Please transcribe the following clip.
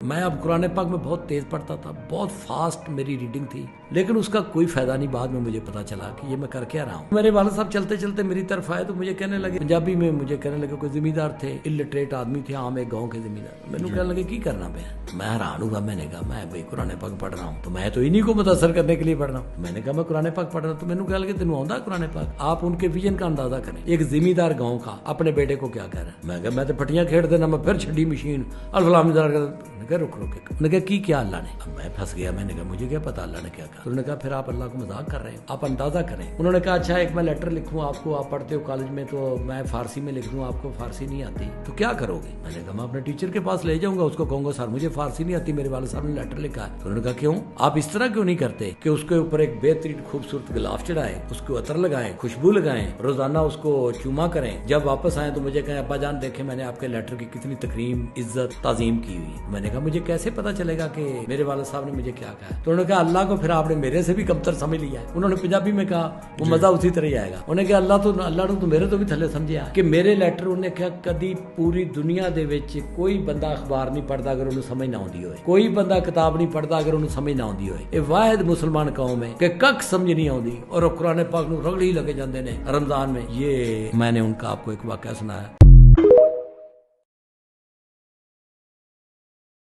میں اب قرآن پاک میں بہت تیز پڑھتا تھا, بہت فاسٹ میری ریڈنگ تھی, لیکن اس کا کوئی فائدہ نہیں. بعد میں مجھے پتا چلا کہ یہ میں کر کیا رہا ہوں. میرے والد صاحب چلتے چلتے میری طرف آئے تو مجھے کہنے لگے پنجابی میں, مجھے کہنے لگے کوئی زمیندار تھے, الٹریٹ آدمی تھے, عام ایک گاؤں کے زمیندار. میں نے کہنے لگے کی کرنا میں حیران ہوا. میں نے کہا میں بھائی قرآن پاک پڑھ رہا ہوں, تو میں تو انہیں کو متاثر کرنے کے لیے پڑھ رہا ہوں. میں نے کہا میں قرآن پاک پڑھ رہا ہوں. تو میں نے کہا کہ تینوں آندا قرآن پاک. آپ ان کے ویژن کا اندازہ کریں. ایک زمیندار گاؤں کا اپنے بیٹے کو کیا کہہ رہا ہے. میں کہا میں تو پٹیاں کھیڑ دینا, میں پھر چھڈی مشین الفلام رک انہوں نے کہا کی کیا اللہ نے. اب میں پھنس گیا. میں نے کہا مجھے کیا پتا اللہ نے کیا کہا. انہوں نے کہا پھر آپ اللہ کو مذاق کر رہے ہیں, آپ اندازہ کریں. انہوں نے کہا اچھا ایک میں لیٹر لکھوں آپ کو, آپ پڑھتے ہو کالج میں, تو میں فارسی میں لکھ دوں, آپ کو فارسی نہیں آتی تو کیا کرو گے. میں نے کہا میں اپنے ٹیچر کے پاس لے جاؤں گا, اس کو کہوں گا سر مجھے فارسی نہیں آتی, میرے والد صاحب نے لیٹر لکھا ہے. انہوں نے کہا کیوں, آپ اس طرح کیوں نہیں کرتے کہ اس کے اوپر ایک بہترین خوبصورت گلاف چڑھائیں, اس کو عطر لگائیں, خوشبو لگائیں, روزانہ اس کو چوما کریں, جب واپس آئیں تو مجھے کہیں ابا جان دیکھیں میں نے آپ کے لیٹر کی کتنی تکریم عزت تعظیم کی ہوئی. میں نے کہا مجھے کیسے پتا چلے گا کہ میرے والد صاحب نے مجھے کیا کہا. تو انہوں نے کہا اللہ کو پھر آپ نے میرے سے بھی کمتر سمجھ لیا ہے. انہوں نے پنجابی میں کہا وہ مزہ اسی طرح ہی آئے گا. انہوں نے کہا اللہ تو میرے تو بھی تھلے سمجھیا کہ میرے لیٹر. انہوں نے کہا کدی پوری دنیا دے وچ کوئی بندہ اخبار نہیں پڑھتا اگر انہوں سمجھ نہ آتی ہوئے, کوئی بندہ کتاب نہیں پڑھتا اگر انہوں سمجھ نہ آتی ہوئے. یہ واحد مسلمان قوم ہے کہ کک سمجھ نہیں آتی اور قرآن پاک نو رگڑی لگے جاندے نے رمضان میں. یہ میں نے ان کا آپ کو ایک واقعہ سنایا.